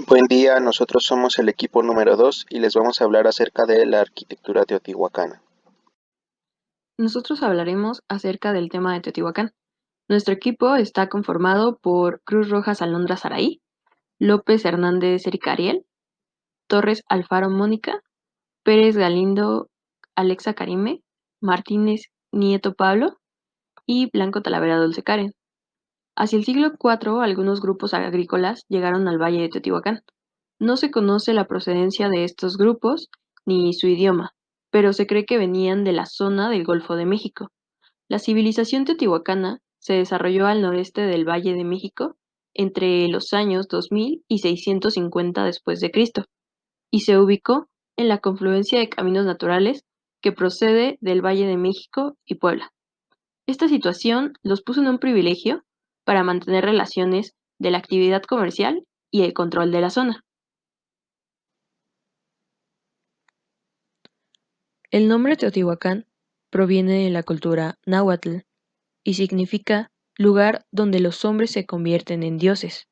Buen día, nosotros somos el equipo número 2 y les vamos a hablar acerca de la arquitectura teotihuacana. Nosotros hablaremos acerca del tema de Teotihuacán. Nuestro equipo está conformado por Cruz Rojas Alondra Saraí, López Hernández Erika Ariel, Torres Alfaro Mónica, Pérez Galindo Alexa Karime, Martínez Nieto Pablo y Blanco Talavera Dulce Karen. Hacia el siglo IV, algunos grupos agrícolas llegaron al valle de Teotihuacán. No se conoce la procedencia de estos grupos ni su idioma, pero se cree que venían de la zona del Golfo de México. La civilización teotihuacana se desarrolló al noreste del Valle de México entre los años 2000 y 650 después de Cristo y se ubicó en la confluencia de caminos naturales que procede del Valle de México y Puebla. Esta situación los puso en un privilegio para mantener relaciones de la actividad comercial y el control de la zona. El nombre Teotihuacán proviene de la cultura náhuatl y significa lugar donde los hombres se convierten en dioses.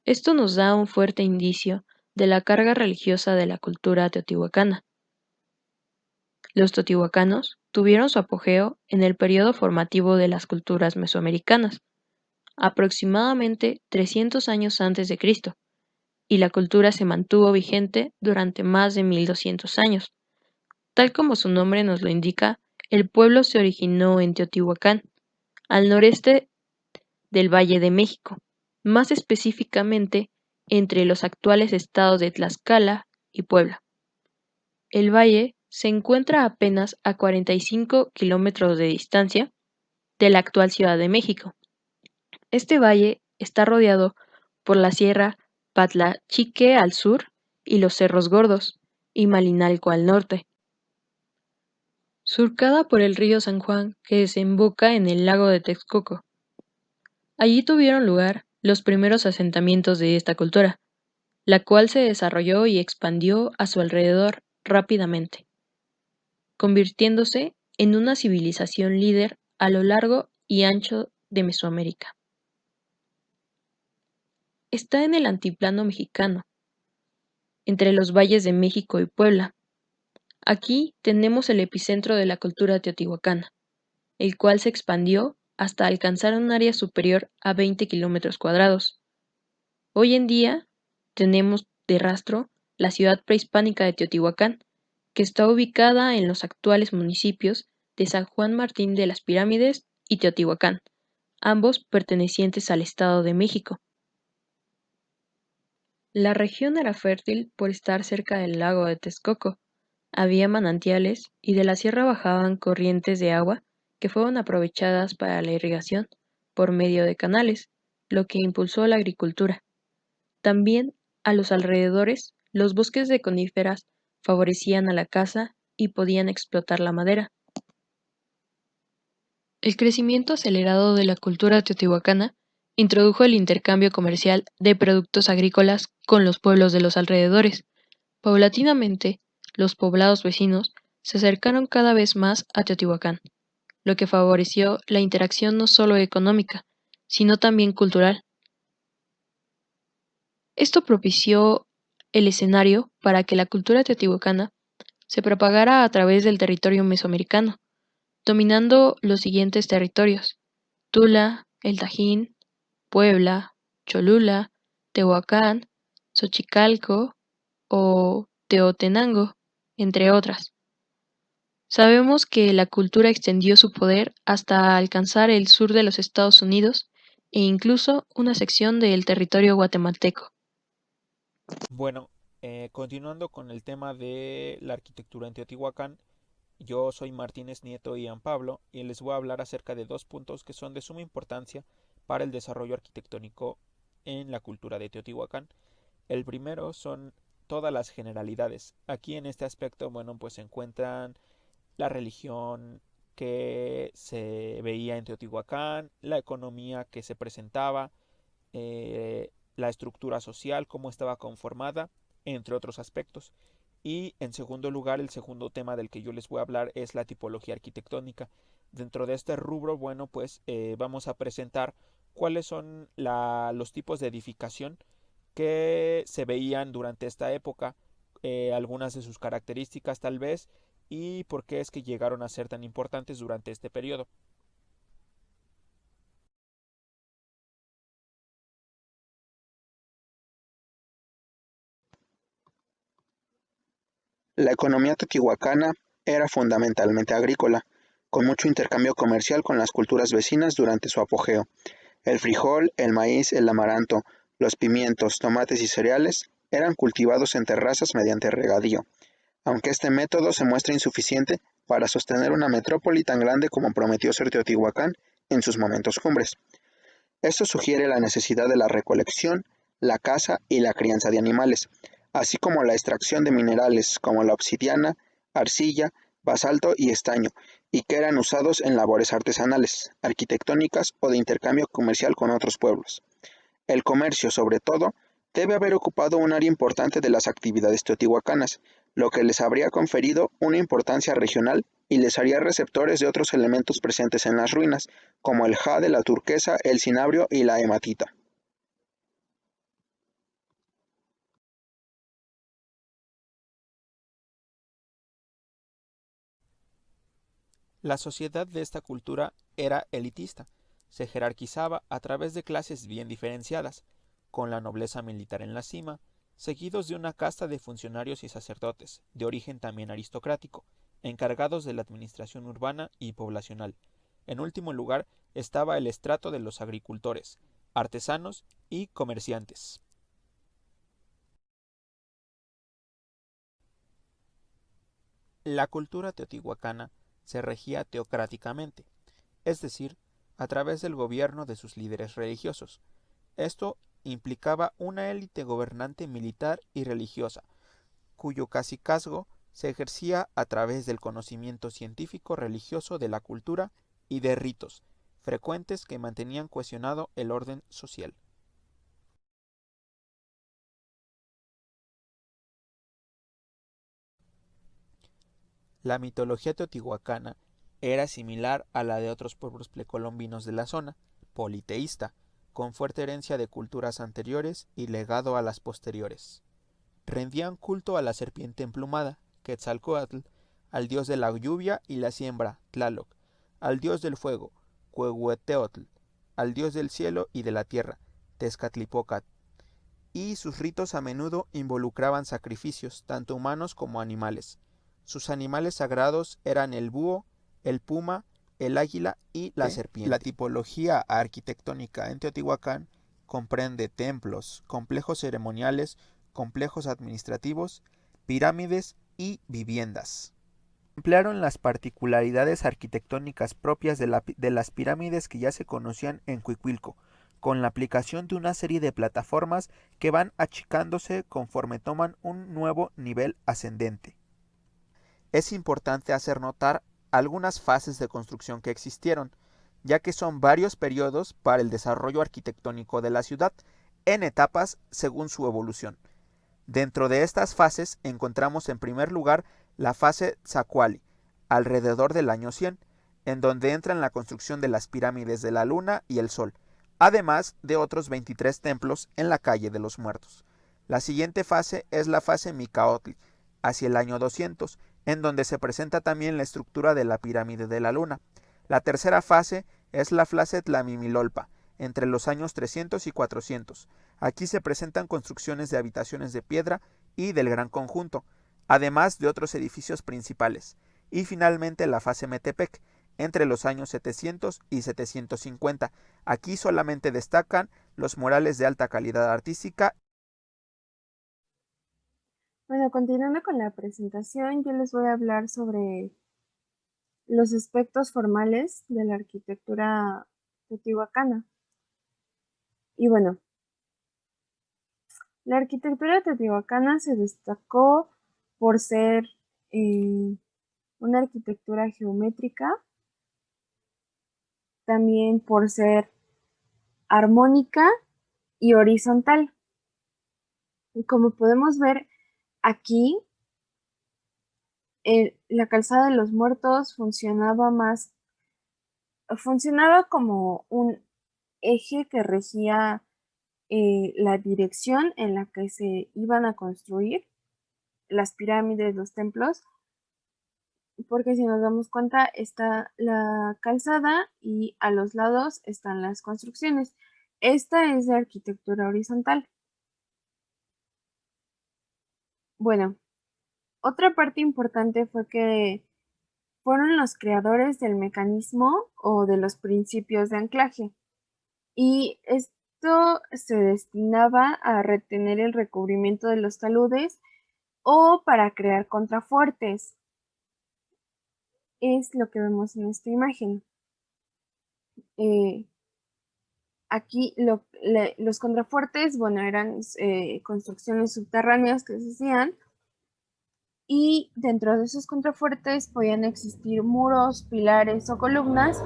Esto nos da un fuerte indicio de la carga religiosa de la cultura teotihuacana. Los teotihuacanos tuvieron su apogeo en el periodo formativo de las culturas mesoamericanas, aproximadamente 300 años antes de Cristo, y la cultura se mantuvo vigente durante más de 1200 años. Tal como su nombre nos lo indica, el pueblo se originó en Teotihuacán, al noreste del Valle de México, más específicamente entre los actuales estados de Tlaxcala y Puebla. El valle se encuentra apenas a 45 kilómetros de distancia de la actual Ciudad de México. Este valle está rodeado por la Sierra Patlachique al sur y los Cerros Gordos y Malinalco al norte, surcada por el río San Juan que desemboca en el lago de Texcoco. Allí tuvieron lugar los primeros asentamientos de esta cultura, la cual se desarrolló y expandió a su alrededor rápidamente, convirtiéndose en una civilización líder a lo largo y ancho de Mesoamérica. Está en el altiplano mexicano, entre los valles de México y Puebla. Aquí tenemos el epicentro de la cultura teotihuacana, el cual se expandió hasta alcanzar un área superior a 20 kilómetros cuadrados. Hoy en día tenemos de rastro la ciudad prehispánica de Teotihuacán, que está ubicada en los actuales municipios de San Juan Martín de las Pirámides y Teotihuacán, ambos pertenecientes al Estado de México. La región era fértil por estar cerca del lago de Texcoco. Había manantiales y de la sierra bajaban corrientes de agua que fueron aprovechadas para la irrigación por medio de canales, lo que impulsó la agricultura. También, a los alrededores, los bosques de coníferas favorecían a la caza y podían explotar la madera. El crecimiento acelerado de la cultura teotihuacana introdujo el intercambio comercial de productos agrícolas con los pueblos de los alrededores. Paulatinamente, los poblados vecinos se acercaron cada vez más a Teotihuacán, lo que favoreció la interacción no solo económica, sino también cultural. Esto propició el escenario para que la cultura teotihuacana se propagara a través del territorio mesoamericano, dominando los siguientes territorios: Tula, El Tajín, Puebla, Cholula, Tehuacán, Xochicalco o Teotenango, entre otras. Sabemos que la cultura extendió su poder hasta alcanzar el sur de los Estados Unidos e incluso una sección del territorio guatemalteco. Bueno, continuando con el tema de la arquitectura en Teotihuacán, yo soy Martínez Nieto Ian Pablo y les voy a hablar acerca de dos puntos que son de suma importancia para el desarrollo arquitectónico en la cultura de Teotihuacán. El primero son todas las generalidades. Aquí en este aspecto, bueno, pues se encuentran la religión que se veía en Teotihuacán, la economía que se presentaba, la estructura social, cómo estaba conformada, entre otros aspectos. Y en segundo lugar, el segundo tema del que yo les voy a hablar es la tipología arquitectónica. Dentro de este rubro, bueno, pues vamos a presentar cuáles son los tipos de edificación que se veían durante esta época, algunas de sus características tal vez, y por qué es que llegaron a ser tan importantes durante este periodo. La economía teotihuacana era fundamentalmente agrícola, con mucho intercambio comercial con las culturas vecinas durante su apogeo. El frijol, el maíz, el amaranto, los pimientos, tomates y cereales eran cultivados en terrazas mediante regadío, aunque este método se muestra insuficiente para sostener una metrópoli tan grande como prometió ser Teotihuacán en sus momentos cumbres. Esto sugiere la necesidad de la recolección, la caza y la crianza de animales, así como la extracción de minerales como la obsidiana, arcilla, basalto y estaño, y que eran usados en labores artesanales, arquitectónicas o de intercambio comercial con otros pueblos. El comercio, sobre todo, debe haber ocupado un área importante de las actividades teotihuacanas, lo que les habría conferido una importancia regional y les haría receptores de otros elementos presentes en las ruinas, como el jade, la turquesa, el cinabrio y la hematita. La sociedad de esta cultura era elitista, se jerarquizaba a través de clases bien diferenciadas, con la nobleza militar en la cima, seguidos de una casta de funcionarios y sacerdotes, de origen también aristocrático, encargados de la administración urbana y poblacional. En último lugar estaba el estrato de los agricultores, artesanos y comerciantes. La cultura teotihuacana se regía teocráticamente, es decir, a través del gobierno de sus líderes religiosos. Esto implicaba una élite gobernante militar y religiosa, cuyo cacicazgo se ejercía a través del conocimiento científico religioso de la cultura y de ritos frecuentes que mantenían cohesionado el orden social. La mitología teotihuacana era similar a la de otros pueblos precolombinos de la zona, politeísta, con fuerte herencia de culturas anteriores y legado a las posteriores. Rendían culto a la serpiente emplumada, Quetzalcóatl, al dios de la lluvia y la siembra, Tlaloc, al dios del fuego, Huehueteotl, al dios del cielo y de la tierra, Tezcatlipoca, y sus ritos a menudo involucraban sacrificios, tanto humanos como animales. Sus animales sagrados eran el búho, el puma, el águila y la serpiente. La tipología arquitectónica en Teotihuacán comprende templos, complejos ceremoniales, complejos administrativos, pirámides y viviendas. Emplearon las particularidades arquitectónicas propias de las pirámides que ya se conocían en Cuicuilco, con la aplicación de una serie de plataformas que van achicándose conforme toman un nuevo nivel ascendente. Es importante hacer notar algunas fases de construcción que existieron, ya que son varios periodos para el desarrollo arquitectónico de la ciudad, en etapas según su evolución. Dentro de estas fases encontramos en primer lugar la fase Tzacuali, alrededor del año 100, en donde entran la construcción de las pirámides de la Luna y el Sol, además de otros 23 templos en la calle de los Muertos. La siguiente fase es la fase Micaotli, hacia el año 200, en donde se presenta también la estructura de la pirámide de la Luna. La tercera fase es la fase Tlamimilolpa, entre los años 300 y 400. Aquí se presentan construcciones de habitaciones de piedra y del gran conjunto, además de otros edificios principales. Y finalmente la fase Metepec, entre los años 700 y 750. Aquí solamente destacan los murales de alta calidad artística. Bueno, continuando con la presentación, yo les voy a hablar sobre los aspectos formales de la arquitectura teotihuacana. Y bueno, la arquitectura teotihuacana se destacó por ser una arquitectura geométrica, también por ser armónica y horizontal. Y como podemos ver aquí, la calzada de los muertos funcionaba como un eje que regía la dirección en la que se iban a construir las pirámides, los templos, porque si nos damos cuenta está la calzada y a los lados están las construcciones. Esta es de arquitectura horizontal. Bueno, otra parte importante fue que fueron los creadores del mecanismo o de los principios de anclaje. Y esto se destinaba a retener el recubrimiento de los taludes o para crear contrafuertes. Es lo que vemos en esta imagen. Aquí los contrafuertes, bueno, eran construcciones subterráneas que se hacían y dentro de esos contrafuertes podían existir muros, pilares o columnas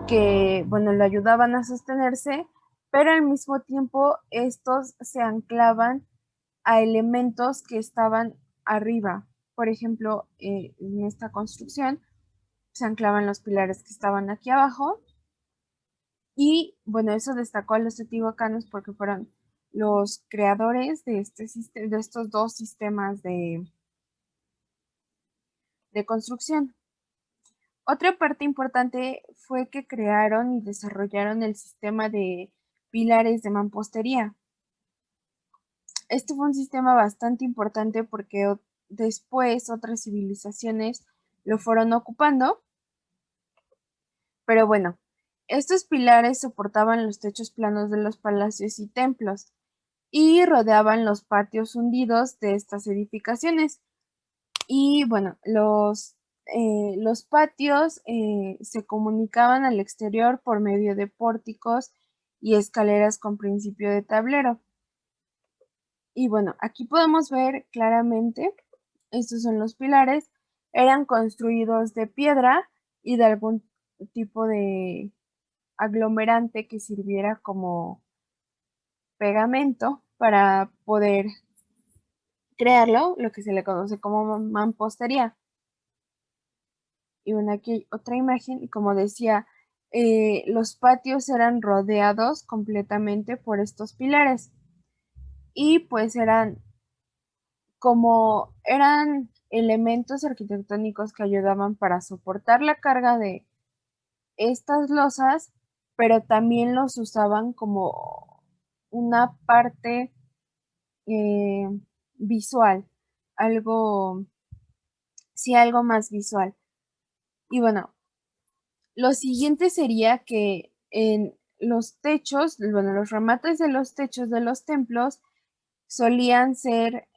que, bueno, lo ayudaban a sostenerse, pero al mismo tiempo estos se anclaban a elementos que estaban arriba. Por ejemplo, en esta construcción se anclaban los pilares que estaban aquí abajo y, bueno, eso destacó a los teotihuacanos porque fueron los creadores de, de estos dos sistemas de construcción. Otra parte importante fue que crearon y desarrollaron el sistema de pilares de mampostería. Este fue un sistema bastante importante porque después otras civilizaciones lo fueron ocupando, pero bueno, estos pilares soportaban los techos planos de los palacios y templos y rodeaban los patios hundidos de estas edificaciones. Y bueno, los patios se comunicaban al exterior por medio de pórticos y escaleras con principio de tablero. Y bueno, aquí podemos ver claramente, estos son los pilares, eran construidos de piedra y de algún tipo de aglomerante que sirviera como pegamento para poder crearlo, lo que se le conoce como mampostería. Y bueno, aquí hay otra imagen, y como decía, los patios eran rodeados completamente por estos pilares. Y pues eran elementos arquitectónicos que ayudaban para soportar la carga de estas losas, pero también los usaban como una parte eh, visual, algo, sí, algo más visual. Y bueno, lo siguiente sería que en los techos, bueno, los remates de los techos de los templos solían ser,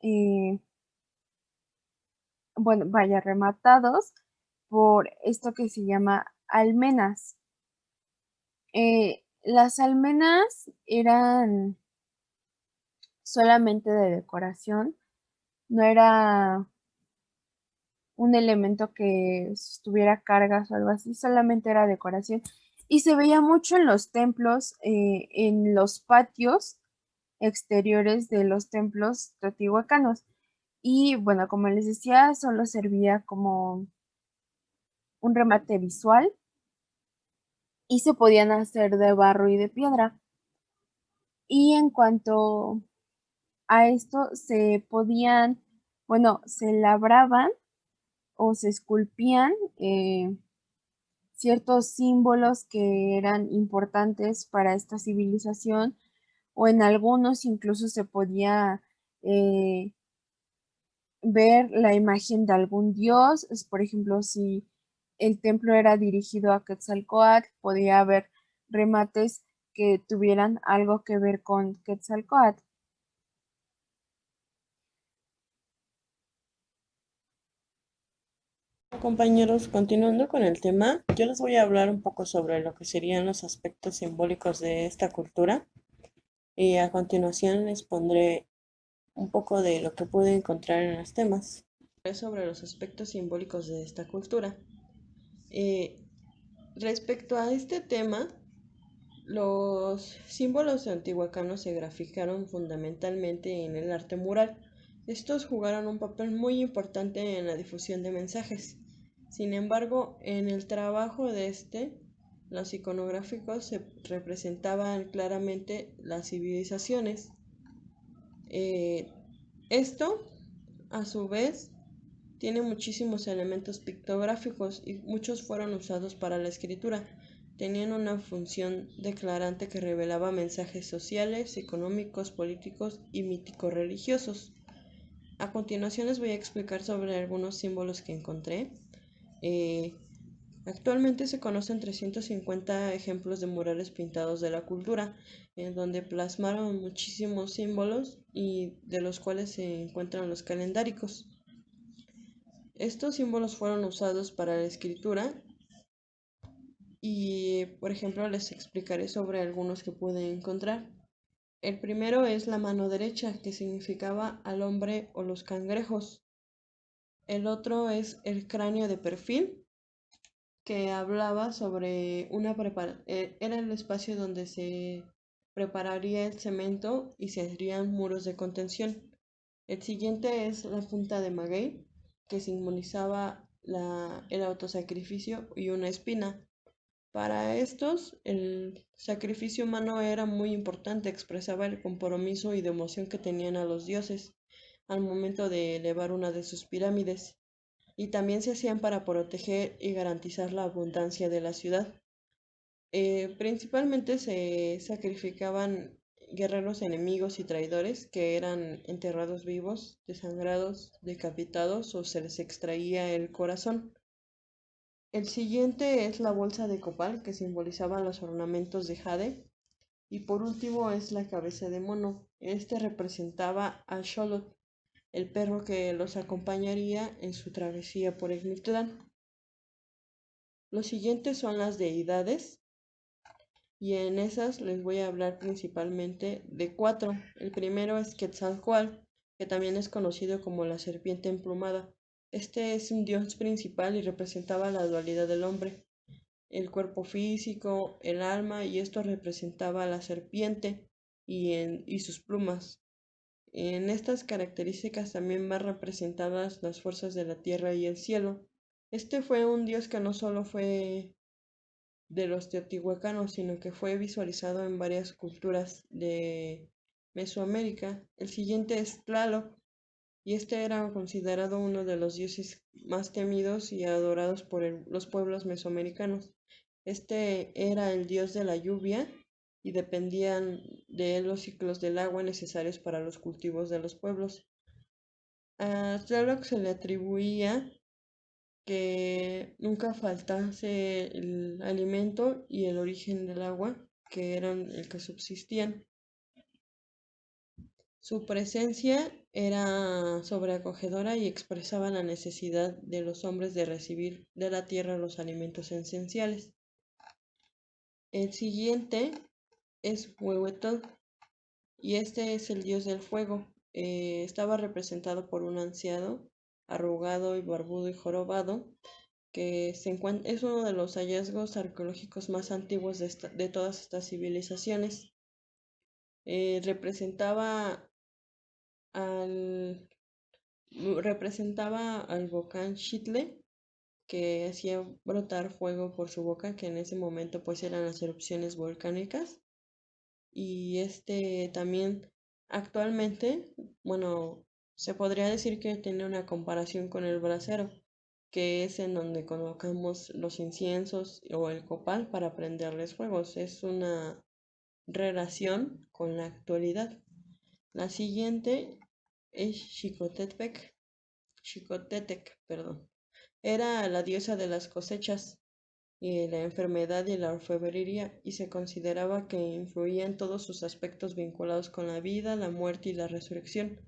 bueno, vaya, rematados por esto que se llama almenas. Las almenas eran solamente de decoración, no era un elemento que tuviera cargas o algo así, solamente era decoración. Y se veía mucho en los templos, en los patios exteriores de los templos teotihuacanos. Y bueno, como les decía, solo servía como un remate visual y se podían hacer de barro y de piedra. Y en cuanto a esto, bueno, se labraban o se esculpían ciertos símbolos que eran importantes para esta civilización o en algunos incluso se podía eh, ver la imagen de algún dios. Por ejemplo, si el templo era dirigido a Quetzalcóatl, podía haber remates que tuvieran algo que ver con Quetzalcóatl. Compañeros, continuando con el tema, yo les voy a hablar un poco sobre lo que serían los aspectos simbólicos de esta cultura y a continuación les pondré un poco de lo que pude encontrar en los temas. Sobre los aspectos simbólicos de esta cultura. Respecto a este tema, los símbolos teotihuacanos se graficaron fundamentalmente en el arte mural. Estos jugaron un papel muy importante en la difusión de mensajes. Sin embargo, en el trabajo de los iconográficos se representaban claramente las civilizaciones. Esto, a su vez, tiene muchísimos elementos pictográficos y muchos fueron usados para la escritura. Tenían una función declarante que revelaba mensajes sociales, económicos, políticos y míticos religiosos. A continuación les voy a explicar sobre algunos símbolos que encontré. Actualmente se conocen 350 ejemplos de murales pintados de la cultura, en donde plasmaron muchísimos símbolos y de los cuales se encuentran los calendáricos. Estos símbolos fueron usados para la escritura y, por ejemplo, les explicaré sobre algunos que pude encontrar. El primero es la mano derecha, que significaba al hombre o los cangrejos. El otro es el cráneo de perfil, que hablaba sobre era el espacio donde se prepararía el cemento y se harían muros de contención. El siguiente es la punta de maguey, que simbolizaba el autosacrificio y una espina. Para estos, el sacrificio humano era muy importante, expresaba el compromiso y devoción que tenían a los dioses al momento de elevar una de sus pirámides, y también se hacían para proteger y garantizar la abundancia de la ciudad. Principalmente se sacrificaban guerreros enemigos y traidores que eran enterrados vivos, desangrados, decapitados o se les extraía el corazón. El siguiente es la bolsa de copal, que simbolizaba los ornamentos de jade. Y por último es la cabeza de mono. Este representaba a Xolotl, el perro que los acompañaría en su travesía por el Mictlán. Los siguientes son las deidades, y en esas les voy a hablar principalmente de 4. El primero es Quetzalcóatl, que también es conocido como la serpiente emplumada. Este es un dios principal y representaba la dualidad del hombre, el cuerpo físico, el alma, y esto representaba a la serpiente y sus plumas. En estas características también van representadas las fuerzas de la tierra y el cielo. Este fue un dios que no solo fue de los teotihuacanos, sino que fue visualizado en varias culturas de Mesoamérica. El siguiente es Tlaloc, y este era considerado uno de los dioses más temidos y adorados por los pueblos mesoamericanos. Este era el dios de la lluvia y dependían de él los ciclos del agua necesarios para los cultivos de los pueblos. A Tlaloc se le atribuía que nunca faltase el alimento y el origen del agua, que eran el que subsistían. Su presencia era sobreacogedora y expresaba la necesidad de los hombres de recibir de la tierra los alimentos esenciales. El siguiente es Huehuetl, y este es el dios del fuego. Estaba representado por un anciano, arrugado y barbudo y jorobado, que es uno de los hallazgos arqueológicos más antiguos de todas estas civilizaciones. Representaba al, representaba al volcán Xitle, que hacía brotar fuego por su boca, que en ese momento pues eran las erupciones volcánicas. Y este también actualmente, bueno, se podría decir que tiene una comparación con el brasero, que es en donde colocamos los inciensos o el copal para prenderles fuegos. Es una relación con la actualidad. La siguiente es Xicotepec, perdón. Era la diosa de las cosechas y la enfermedad y la orfebrería, y se consideraba que influía en todos sus aspectos vinculados con la vida, la muerte y la resurrección.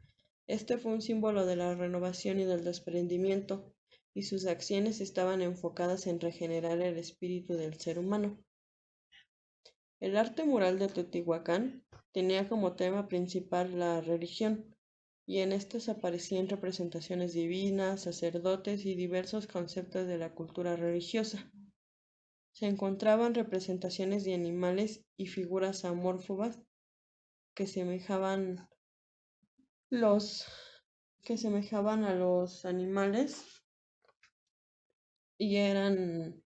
Este fue un símbolo de la renovación y del desprendimiento, y sus acciones estaban enfocadas en regenerar el espíritu del ser humano. El arte mural de Teotihuacán tenía como tema principal la religión, y en estas aparecían representaciones divinas, sacerdotes y diversos conceptos de la cultura religiosa. Se encontraban representaciones de animales y figuras amorfas que semejaban los que semejaban a los animales y eran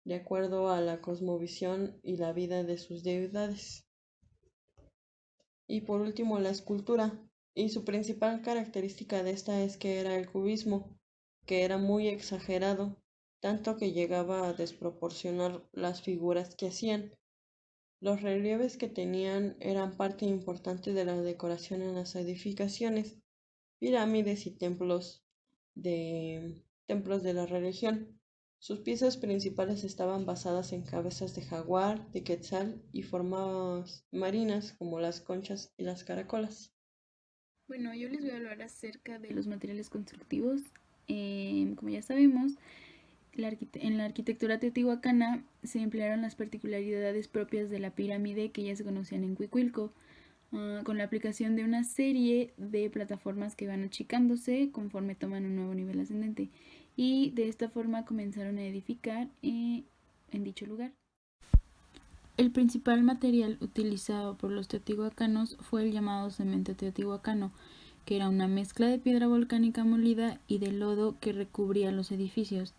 de acuerdo a la cosmovisión y la vida de sus deidades. Y por último, la escultura, y su principal característica de esta es que era el cubismo, que era muy exagerado, tanto que llegaba a desproporcionar las figuras que hacían. Los relieves que tenían eran parte importante de la decoración en las edificaciones, pirámides y templos de la religión. Sus piezas principales estaban basadas en cabezas de jaguar, de quetzal y formas marinas como las conchas y las caracolas. Bueno, yo les voy a hablar acerca de los materiales constructivos. Como ya sabemos, en la arquitectura teotihuacana se emplearon las particularidades propias de la pirámide que ya se conocían en Cuicuilco, con la aplicación de una serie de plataformas que van achicándose conforme toman un nuevo nivel ascendente, y de esta forma comenzaron a edificar en dicho lugar. El principal material utilizado por los teotihuacanos fue el llamado cemento teotihuacano, que era una mezcla de piedra volcánica molida y de lodo que recubría los edificios.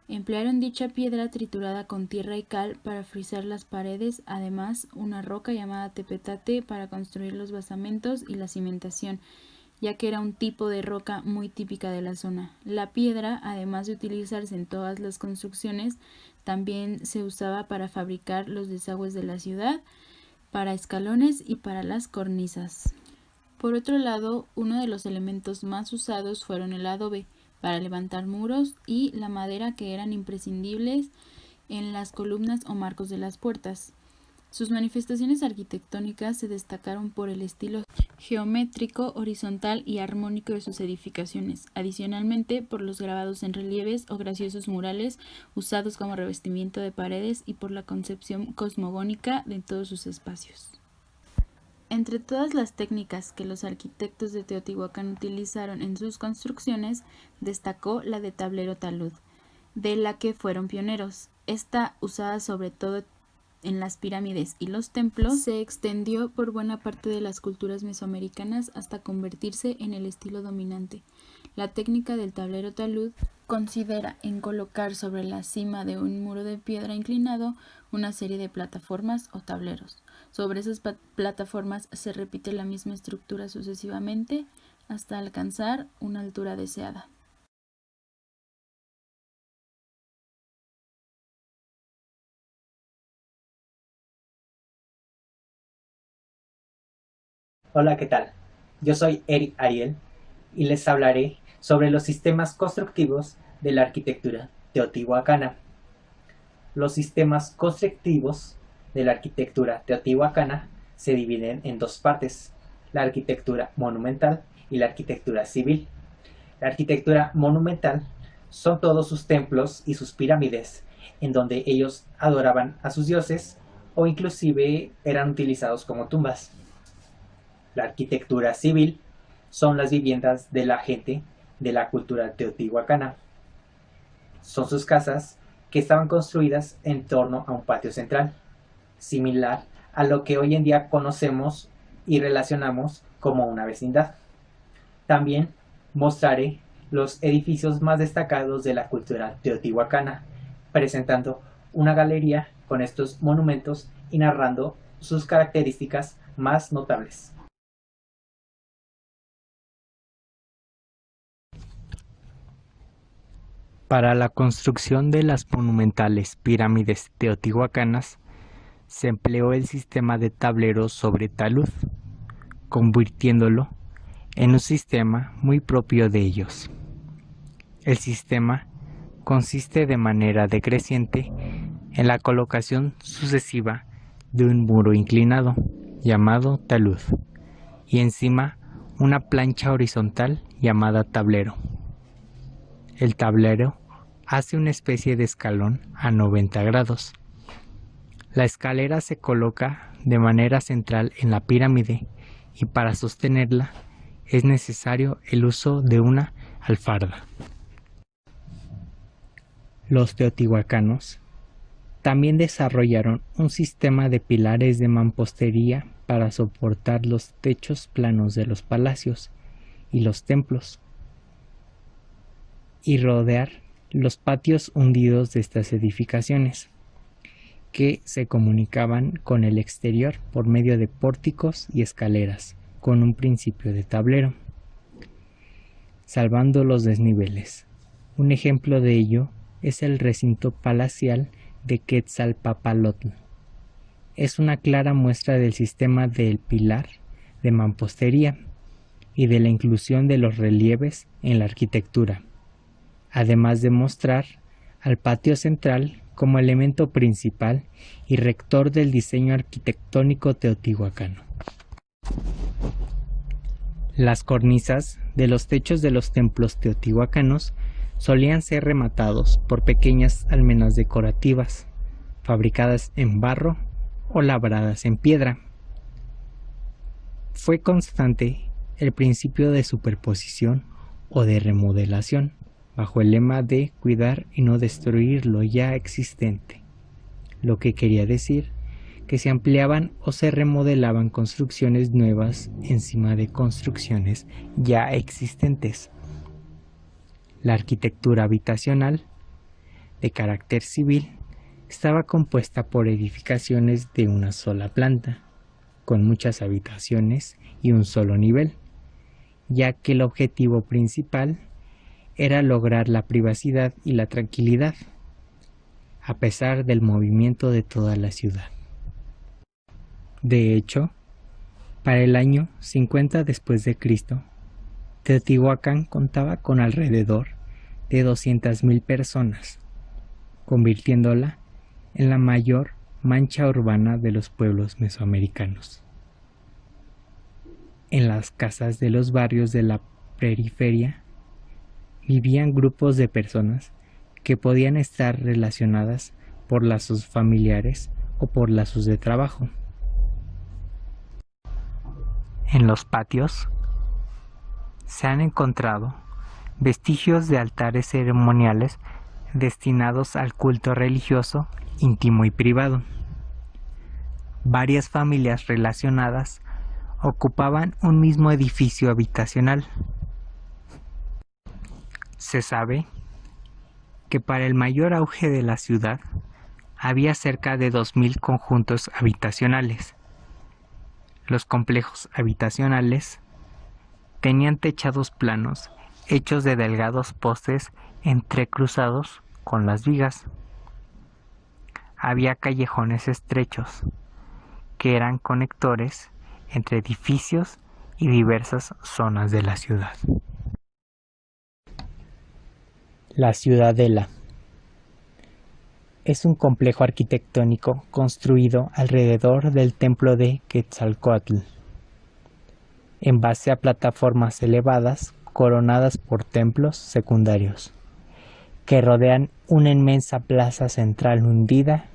Emplearon dicha piedra triturada con tierra y cal para frisar las paredes, además una roca llamada tepetate para construir los basamentos y la cimentación, ya que era un tipo de roca muy típica de la zona. La piedra, además de utilizarse en todas las construcciones, también se usaba para fabricar los desagües de la ciudad, para escalones y para las cornisas. Por otro lado, uno de los elementos más usados fueron el adobe, para levantar muros, y la madera, que eran imprescindibles en las columnas o marcos de las puertas. Sus manifestaciones arquitectónicas se destacaron por el estilo geométrico, horizontal y armónico de sus edificaciones, adicionalmente por los grabados en relieves o graciosos murales usados como revestimiento de paredes y por la concepción cosmogónica de todos sus espacios. Entre todas las técnicas que los arquitectos de Teotihuacán utilizaron en sus construcciones, destacó la de tablero talud, de la que fueron pioneros. Esta, usada sobre todo en las pirámides y los templos, se extendió por buena parte de las culturas mesoamericanas hasta convertirse en el estilo dominante. La técnica del tablero talud considera en colocar sobre la cima de un muro de piedra inclinado una serie de plataformas o tableros. Sobre esas plataformas se repite la misma estructura sucesivamente hasta alcanzar una altura deseada. Hola, ¿qué tal? Yo soy Eric Ariel y les hablaré sobre los sistemas constructivos de la arquitectura teotihuacana. Los sistemas constructivos de la arquitectura teotihuacana se dividen en dos partes: la arquitectura monumental y la arquitectura civil. La arquitectura monumental son todos sus templos y sus pirámides, en donde ellos adoraban a sus dioses o inclusive eran utilizados como tumbas. La arquitectura civil son las viviendas de la gente de la cultura teotihuacana. Son sus casas que estaban construidas en torno a un patio central, similar a lo que hoy en día conocemos y relacionamos como una vecindad. También mostraré los edificios más destacados de la cultura teotihuacana, presentando una galería con estos monumentos y narrando sus características más notables. Para la construcción de las monumentales pirámides teotihuacanas se empleó el sistema de tableros sobre talud, convirtiéndolo en un sistema muy propio de ellos. El sistema consiste de manera decreciente en la colocación sucesiva de un muro inclinado, llamado talud, y encima una plancha horizontal llamada tablero. El tablero hace una especie de escalón a 90 grados. La escalera se coloca de manera central en la pirámide y para sostenerla es necesario el uso de una alfarda. Los teotihuacanos también desarrollaron un sistema de pilares de mampostería para soportar los techos planos de los palacios y los templos y rodear los patios hundidos de estas edificaciones, que se comunicaban con el exterior por medio de pórticos y escaleras, con un principio de tablero, salvando los desniveles. Un ejemplo de ello es el recinto palacial de Quetzalpapalotl. Es una clara muestra del sistema del pilar de mampostería y de la inclusión de los relieves en la arquitectura, además de mostrar al patio central como elemento principal y rector del diseño arquitectónico teotihuacano. Las cornisas de los techos de los templos teotihuacanos solían ser rematados por pequeñas almenas decorativas, fabricadas en barro o labradas en piedra. Fue constante el principio de superposición o de remodelación, bajo el lema de cuidar y no destruir lo ya existente, lo que quería decir que se ampliaban o se remodelaban construcciones nuevas encima de construcciones ya existentes. La arquitectura habitacional, de carácter civil, estaba compuesta por edificaciones de una sola planta, con muchas habitaciones y un solo nivel, ya que el objetivo principal era lograr la privacidad y la tranquilidad, a pesar del movimiento de toda la ciudad. De hecho, para el año 50 después de Cristo, Teotihuacán contaba con alrededor de 200,000 personas, convirtiéndola en la mayor mancha urbana de los pueblos mesoamericanos. En las casas de los barrios de la periferia vivían grupos de personas que podían estar relacionadas por lazos familiares o por lazos de trabajo. En los patios se han encontrado vestigios de altares ceremoniales destinados al culto religioso íntimo y privado. Varias familias relacionadas ocupaban un mismo edificio habitacional. Se sabe que para el mayor auge de la ciudad había cerca de 2,000 conjuntos habitacionales. Los complejos habitacionales tenían techados planos hechos de delgados postes entrecruzados con las vigas. Había callejones estrechos que eran conectores entre edificios y diversas zonas de la ciudad. La Ciudadela es un complejo arquitectónico construido alrededor del templo de Quetzalcóatl, en base a plataformas elevadas coronadas por templos secundarios, que rodean una inmensa plaza central hundida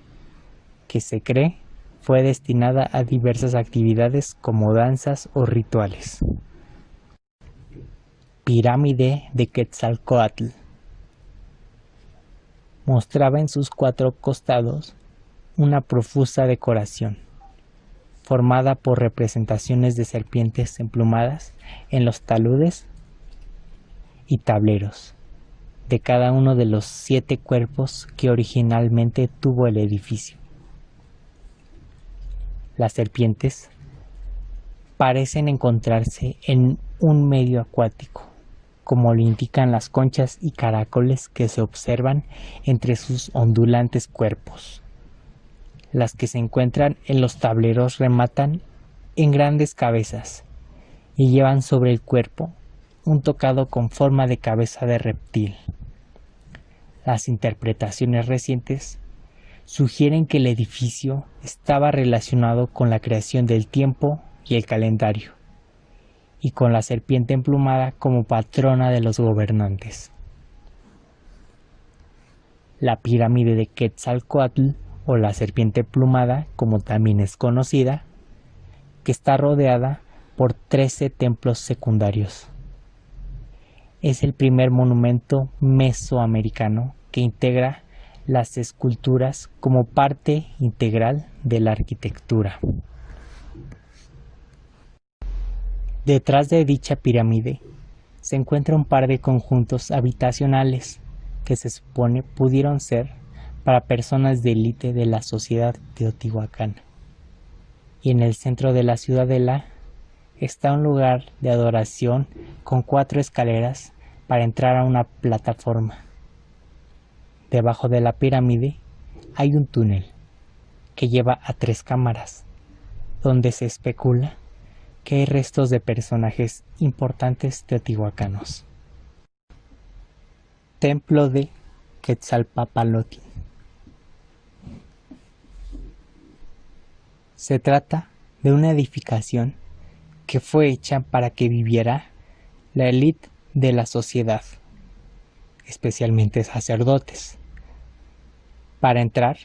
que se cree fue destinada a diversas actividades como danzas o rituales. Pirámide de Quetzalcóatl. Mostraba en sus 4 costados una profusa decoración, formada por representaciones de serpientes emplumadas en los taludes y tableros de cada uno de los 7 cuerpos que originalmente tuvo el edificio. Las serpientes parecen encontrarse en un medio acuático, como lo indican las conchas y caracoles que se observan entre sus ondulantes cuerpos. Las que se encuentran en los tableros rematan en grandes cabezas y llevan sobre el cuerpo un tocado con forma de cabeza de reptil. Las interpretaciones recientes sugieren que el edificio estaba relacionado con la creación del tiempo y el calendario, y con la serpiente emplumada como patrona de los gobernantes. La pirámide de Quetzalcóatl, o la serpiente emplumada, como también es conocida, que está rodeada por 13 templos secundarios. Es el primer monumento mesoamericano que integra las esculturas como parte integral de la arquitectura. Detrás de dicha pirámide se encuentra un par de conjuntos habitacionales que se supone pudieron ser para personas de élite de la sociedad teotihuacana. Y en el centro de la ciudadela está un lugar de adoración con 4 escaleras para entrar a una plataforma. Debajo de la pirámide hay un túnel que lleva a 3 cámaras, donde se especula que hay restos de personajes importantes teotihuacanos. Templo de Quetzalpapalotl. Se trata de una edificación que fue hecha para que viviera la élite de la sociedad, especialmente sacerdotes. Para entrar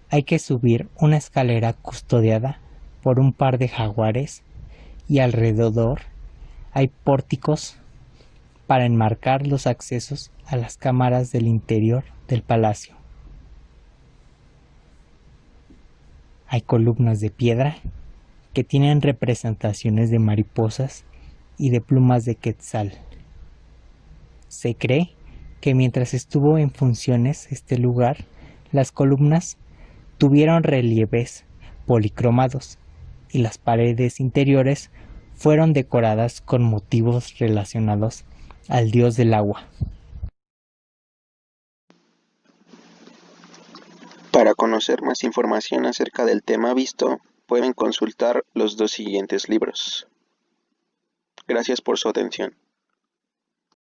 hay que subir una escalera custodiada por un par de jaguares y alrededor hay pórticos para enmarcar los accesos a las cámaras del interior del palacio. Hay columnas de piedra que tienen representaciones de mariposas y de plumas de quetzal. Se cree que mientras estuvo en funciones este lugar, las columnas tuvieron relieves policromados y las paredes interiores fueron decoradas con motivos relacionados al dios del agua. Para conocer más información acerca del tema visto, pueden consultar los 2 siguientes libros. Gracias por su atención.